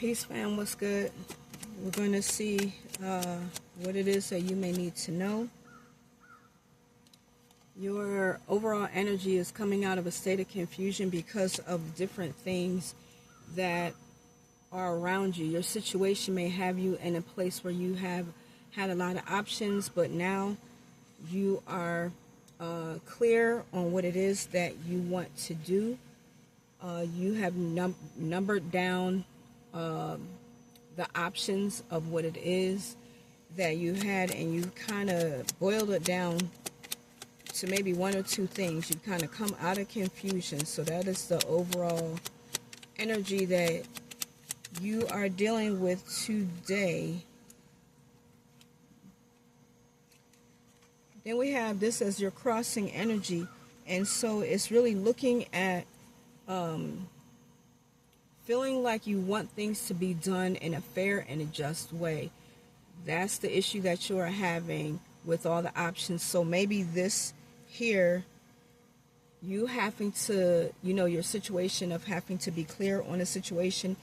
Peace fam, what's good? We're going to see what it is that you may need to know. Your overall energy is coming out of a state of confusion because of different things that are around you. Your situation may have you in a place where you have had a lot of options, but now you are clear on what it is that you want to do. You have numbered down the options of what it is that you had, and you kind of boiled it down to maybe one or two things. You kind of come out of confusion. So that is the overall energy that you are dealing with today. Then we have this as your crossing energy, and so it's really looking at feeling like you want things to be done in a fair and a just way. That's the issue that you are having with all the options. So maybe this here, you having to, your situation of having to be clear on a situation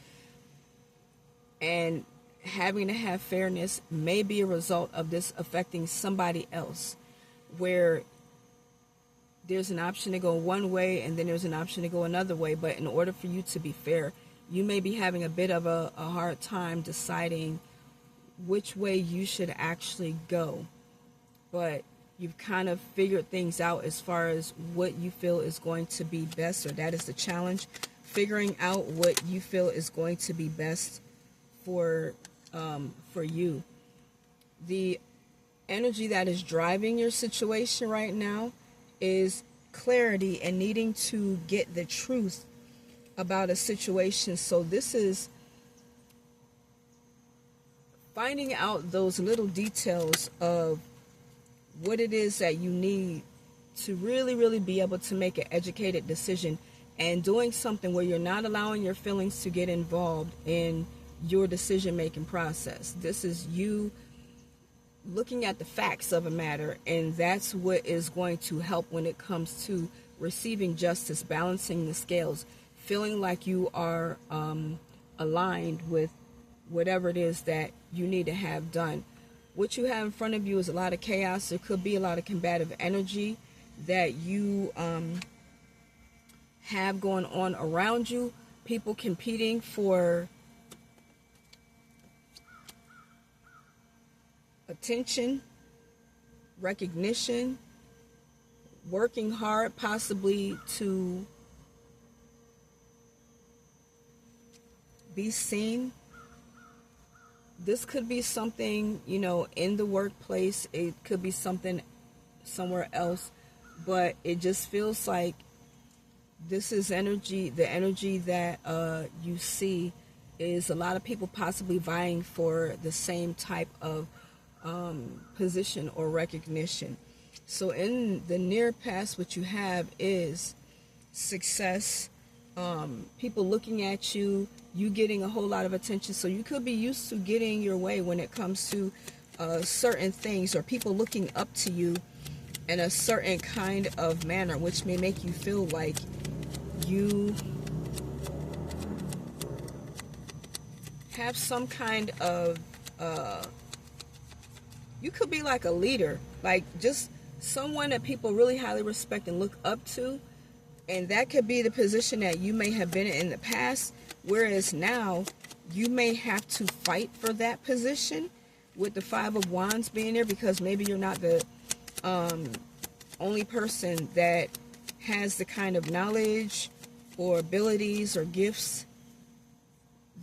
and having to have fairness may be a result of this affecting somebody else, where there's an option to go one way and then there's an option to go another way. But in order for you to be fair, you may be having a bit of a hard time deciding which way you should actually go. But you've kind of figured things out as far as what you feel is going to be best, or that is the challenge, figuring out what you feel is going to be best for you. The energy that is driving your situation right now is clarity and needing to get the truth about a situation. So this is finding out those little details of what it is that you need to really be able to make an educated decision, and doing something where you're not allowing your feelings to get involved in your decision-making process. This is you looking at the facts of a matter, and that's what is going to help when it comes to receiving justice, balancing the scales, feeling like you are aligned with whatever it is that you need to have done. What you have in front of you is a lot of chaos. There could be a lot of combative energy that you have going on around you. People competing for attention, recognition, working hard possibly to be seen. This could be something, in the workplace. It could be something somewhere else, but it just feels like this is energy. The energy that you see is a lot of people possibly vying for the same type of position or recognition. So in the near past, what you have is success, people looking at you, you getting a whole lot of attention. So you could be used to getting your way when it comes to certain things, or people looking up to you in a certain kind of manner, which may make you feel like you have some kind of you could be like a leader, like just someone that people really highly respect and look up to. And that could be the position that you may have been in the past, whereas now you may have to fight for that position, with the Five of Wands being there, because maybe you're not the only person that has the kind of knowledge or abilities or gifts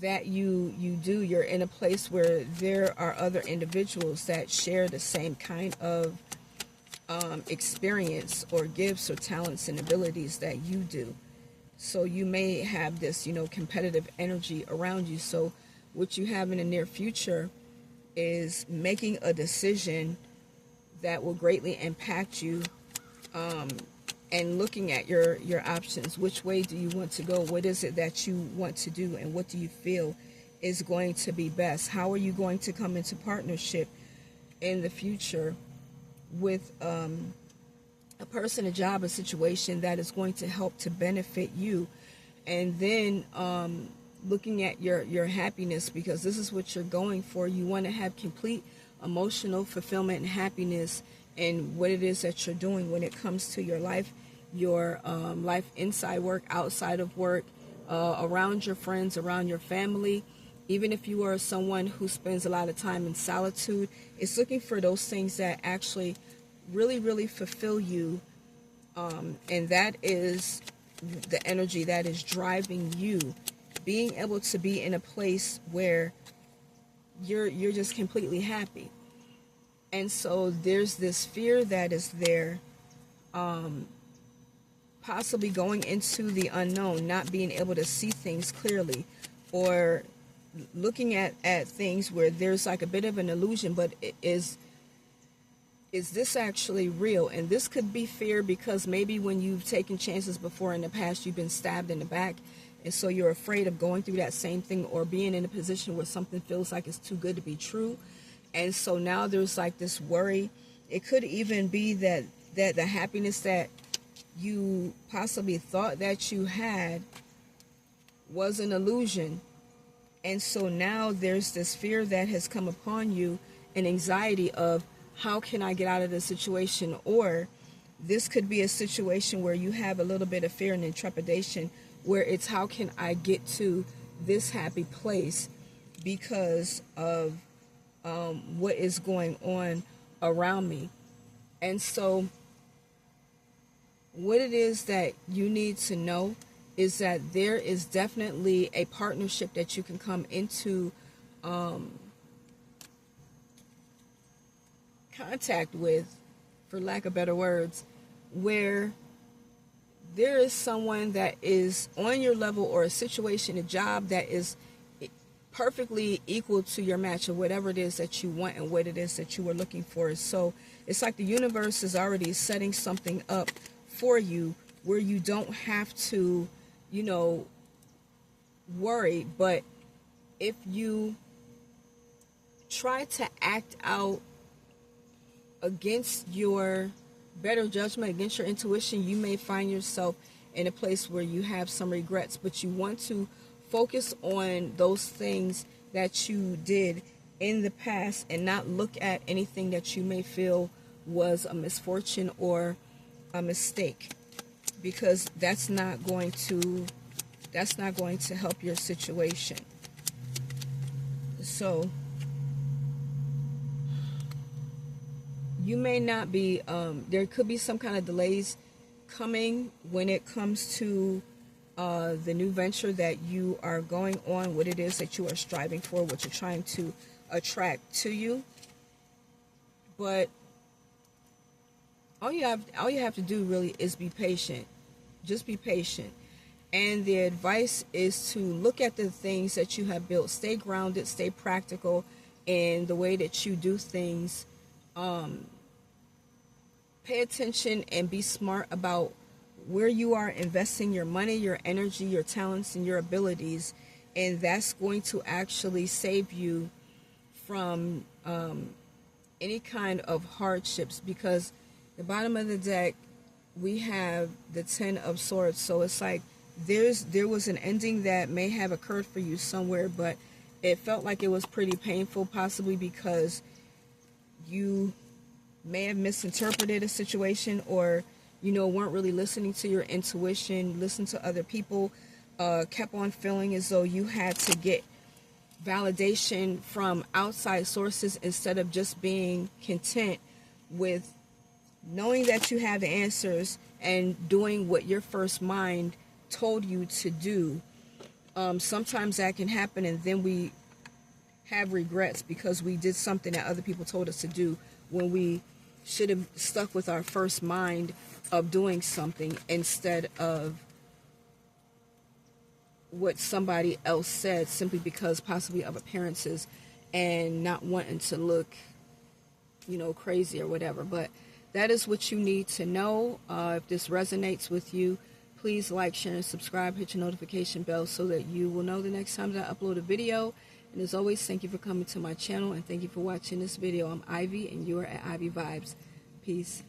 that you do. You're in a place where there are other individuals that share the same kind of experience or gifts or talents and abilities that you do. So you may have this, competitive energy around you. So what you have in the near future is making a decision that will greatly impact you, and looking at your options. Which way do you want to go? What is it that you want to do, and what do you feel is going to be best? How are you going to come into partnership in the future with a person, a job, a situation that is going to help to benefit you? And then looking at your happiness, because this is what you're going for. You want to have complete emotional fulfillment and happiness in what it is that you're doing when it comes to your life inside work, outside of work, around your friends, around your family. Even if you are someone who spends a lot of time in solitude, it's looking for those things that actually really, really fulfill you. And that is the energy that is driving you. Being able to be in a place where you're just completely happy. And so there's this fear that is there, possibly going into the unknown, not being able to see things clearly, or looking at things where there's like a bit of an illusion, but is this actually real? And this could be fear because maybe when you've taken chances before in the past, you've been stabbed in the back, and so you're afraid of going through that same thing, or being in a position where something feels like it's too good to be true. And so now there's like this worry. It could even be that the happiness that you possibly thought that you had was an illusion. And so now there's this fear that has come upon you, an anxiety of, how can I get out of this situation? Or this could be a situation where you have a little bit of fear and trepidation, where it's, how can I get to this happy place because of what is going on around me. And so what it is that you need to know is that there is definitely a partnership that you can come into contact with, for lack of better words, where there is someone that is on your level, or a situation, a job that is perfectly equal to your match, or whatever it is that you want and what it is that you were looking for. So it's like the universe is already setting something up for you where you don't have to, worry. But if you try to act out against your better judgment, against your intuition, you may find yourself in a place where you have some regrets. But you want to focus on those things that you did in the past, and not look at anything that you may feel was a misfortune or a mistake, because that's not going to help your situation. So you may not be, there could be some kind of delays coming when it comes to the new venture that you are going on, what it is that you are striving for, what you're trying to attract to you. But all you have to do really is be patient. Just be patient. And the advice is to look at the things that you have built. Stay grounded, stay practical in the way that you do things. Pay attention and be smart about where you are investing your money, your energy, your talents, and your abilities. And that's going to actually save you from any kind of hardships, because the bottom of the deck, we have the 10 of Swords. So it's like there was an ending that may have occurred for you somewhere, but it felt like it was pretty painful, possibly because you may have misinterpreted a situation, or weren't really listening to your intuition, listened to other people, kept on feeling as though you had to get validation from outside sources, instead of just being content with knowing that you have the answers and doing what your first mind told you to do. Sometimes that can happen, and then we have regrets because we did something that other people told us to do, when we should have stuck with our first mind of doing something instead of what somebody else said, simply because possibly of appearances and not wanting to look, crazy or whatever. But that is what you need to know. If this resonates with you, please like, share, and subscribe. Hit your notification bell so that you will know the next time that I upload a video. And as always, thank you for coming to my channel, and thank you for watching this video. I'm Ivy, and you are at Ivy Vibes. Peace.